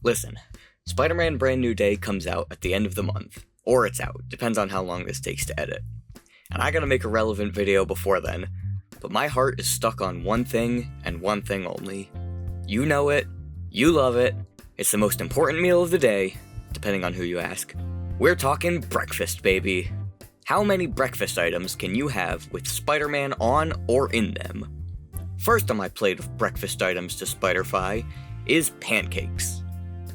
Listen, Spider-Man Brand New Day comes out at the end of the month. Or it's out, depends on how long this takes to edit. And I gotta make a relevant video before then, but my heart is stuck on one thing and one thing only. You know it, you love it, it's the most important meal of the day, depending on who you ask. We're talking breakfast, baby. How many breakfast items can you have with Spider-Man on or in them? First on my plate of breakfast items to Spider-Fy is pancakes.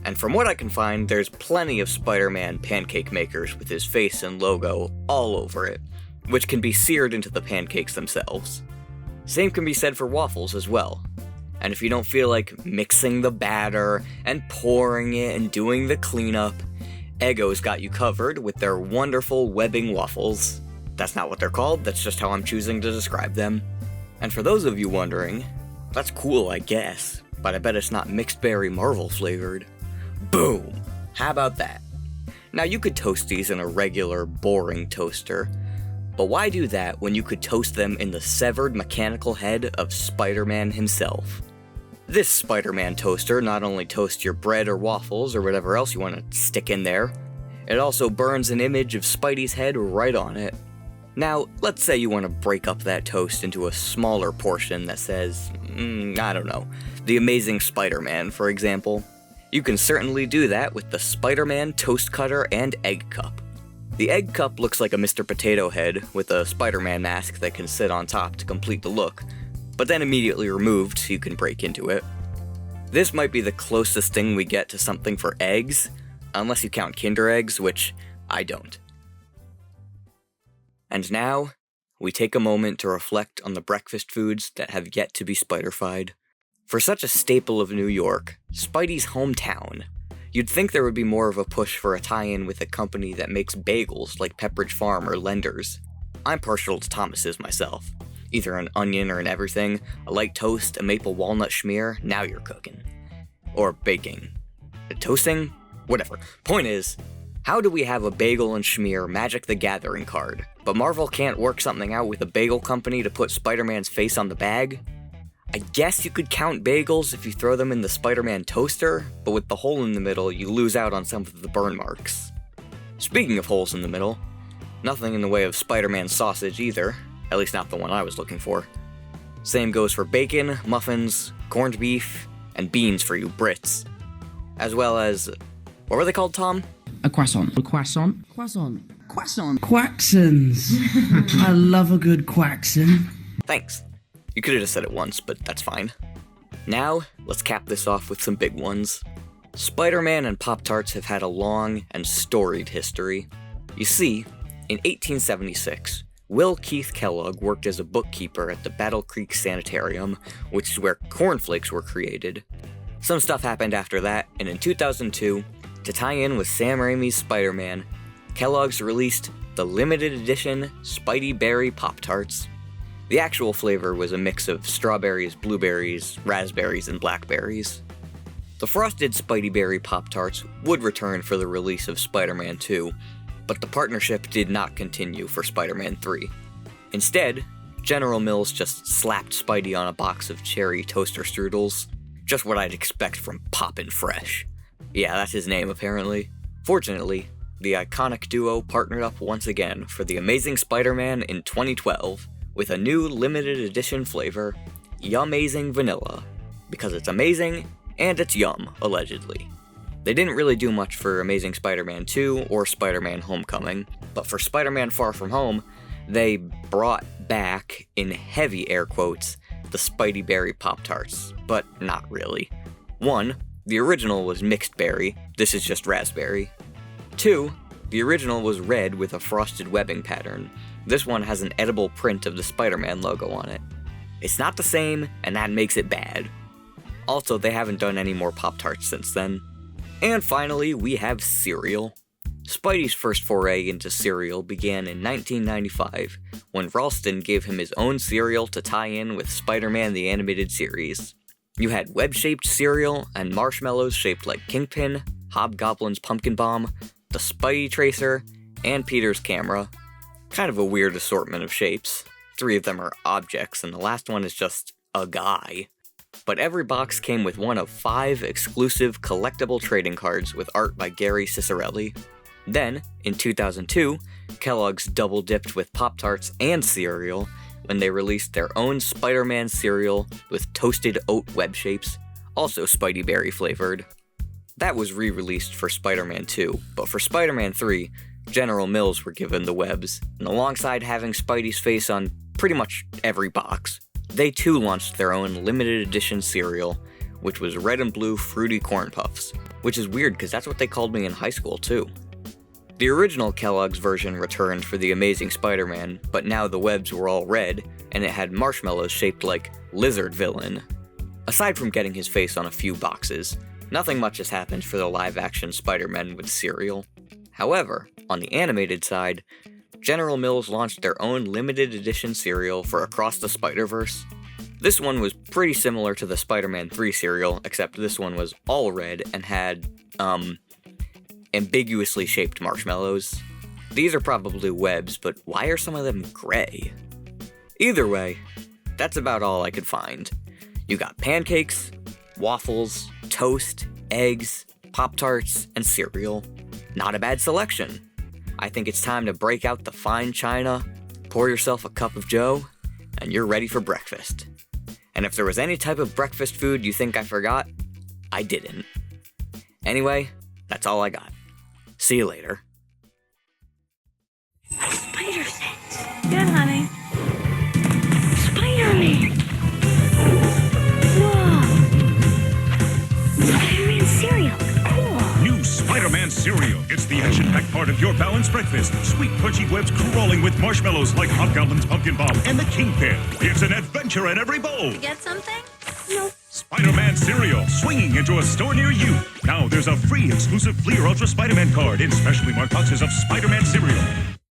And from what I can find, there's plenty of Spider-Man pancake makers with his face and logo all over it, which can be seared into the pancakes themselves. Same can be said for waffles as well. And if you don't feel like mixing the batter and pouring it and doing the cleanup, Eggo's got you covered with their wonderful webbing waffles. That's not what they're called, that's just how I'm choosing to describe them. And for those of you wondering, that's cool, I guess, but I bet it's not mixed berry Marvel flavored. Boom! How about that? Now you could toast these in a regular, boring toaster, but why do that when you could toast them in the severed mechanical head of Spider-Man himself? This Spider-Man toaster not only toasts your bread or waffles or whatever else you want to stick in there, it also burns an image of Spidey's head right on it. Now, let's say you want to break up that toast into a smaller portion that says, I don't know, The Amazing Spider-Man, for example. You can certainly do that with the Spider-Man Toast Cutter and Egg Cup. The Egg Cup looks like a Mr. Potato Head with a Spider-Man mask that can sit on top to complete the look, but then immediately removed so you can break into it. This might be the closest thing we get to something for eggs, unless you count Kinder Eggs, which I don't. And now, we take a moment to reflect on the breakfast foods that have yet to be Spider-fied. For such a staple of New York, Spidey's hometown, you'd think there would be more of a push for a tie-in with a company that makes bagels like Pepperidge Farm or Lender's. I'm partial to Thomas's myself. Either an onion or an everything, a light toast, a maple walnut schmear, now you're cooking. Or baking. Toasting? Whatever. Point is, how do we have a bagel and schmear Magic the Gathering card, but Marvel can't work something out with a bagel company to put Spider-Man's face on the bag? I guess you could count bagels if you throw them in the Spider-Man toaster, but with the hole in the middle, you lose out on some of the burn marks. Speaking of holes in the middle, nothing in the way of Spider-Man sausage either, at least not the one I was looking for. Same goes for bacon, muffins, corned beef, and beans for you Brits. As well as, what were they called, Tom? A croissant. A croissant. Croissant. Croissant. Quacksons. I love a good quackson. Thanks. You could have just said it once, but that's fine. Now, let's cap this off with some big ones. Spider-Man and Pop-Tarts have had a long and storied history. You see, in 1876, Will Keith Kellogg worked as a bookkeeper at the Battle Creek Sanitarium, which is where cornflakes were created. Some stuff happened after that, and in 2002, to tie in with Sam Raimi's Spider-Man, Kellogg's released the limited edition Spidey Berry Pop-Tarts. The actual flavor was a mix of strawberries, blueberries, raspberries, and blackberries. The frosted Spidey Berry Pop-Tarts would return for the release of Spider-Man 2, but the partnership did not continue for Spider-Man 3. Instead, General Mills just slapped Spidey on a box of cherry toaster strudels, just what I'd expect from Poppin' Fresh. Yeah, that's his name apparently. Fortunately, the iconic duo partnered up once again for The Amazing Spider-Man in 2012, with a new limited edition flavor, Yumazing Vanilla, because it's amazing and it's yum, allegedly. They didn't really do much for Amazing Spider-Man 2 or Spider-Man Homecoming, but for Spider-Man Far From Home, they brought back, in heavy air quotes, the Spidey Berry Pop-Tarts, but not really. 1, the original was mixed berry, this is just raspberry. 2, the original was red with a frosted webbing pattern. This one has an edible print of the Spider-Man logo on it. It's not the same, and that makes it bad. Also, they haven't done any more Pop-Tarts since then. And finally, we have cereal. Spidey's first foray into cereal began in 1995, when Ralston gave him his own cereal to tie in with Spider-Man the Animated Series. You had web-shaped cereal and marshmallows shaped like Kingpin, Hobgoblin's Pumpkin Bomb, the Spidey Tracer, and Peter's Camera. Kind of a weird assortment of shapes. 3 of them are objects, and the last one is just a guy. but every box came with one of 5 exclusive collectible trading cards with art by Gary Cicerelli. Then, in 2002, Kellogg's double-dipped with Pop-Tarts and cereal when they released their own Spider-Man cereal with toasted oat web shapes, also Spidey Berry flavored. That was re-released for Spider-Man 2, but for Spider-Man 3, General Mills were given the webs, and alongside having Spidey's face on pretty much every box, they too launched their own limited edition cereal, which was red and blue fruity corn puffs, which is weird because that's what they called me in high school too. The original Kellogg's version returned for The Amazing Spider-Man, but now the webs were all red, and it had marshmallows shaped like Lizard Villain. Aside from getting his face on a few boxes, nothing much has happened for the live-action Spider-Man with cereal. However, on the animated side, General Mills launched their own limited edition cereal for Across the Spider-Verse. This one was pretty similar to the Spider-Man 3 cereal, except this one was all red and had, ambiguously shaped marshmallows. These are probably webs, but why are some of them gray? Either way, that's about all I could find. You got pancakes, waffles, toast, eggs, Pop-Tarts, and cereal. Not a bad selection. I think it's time to break out the fine china, pour yourself a cup of joe, and you're ready for breakfast. And if there was any type of breakfast food you think I forgot, I didn't. Anyway, that's all I got. See you later. Spider sense. Good, honey. Spider-Man. Whoa. Spider-Man cereal. Cool. New Spider-Man cereal. It's the action-packed part of your balanced breakfast. Sweet, crunchy webs crawling with marshmallows like Hobgoblin's Pumpkin Bomb and the Kingpin. It's an adventure in every bowl. Get something? Nope. Spider-Man cereal, swinging into a store near you. Now there's a free exclusive Fleer Ultra Spider-Man card in specially marked boxes of Spider-Man cereal.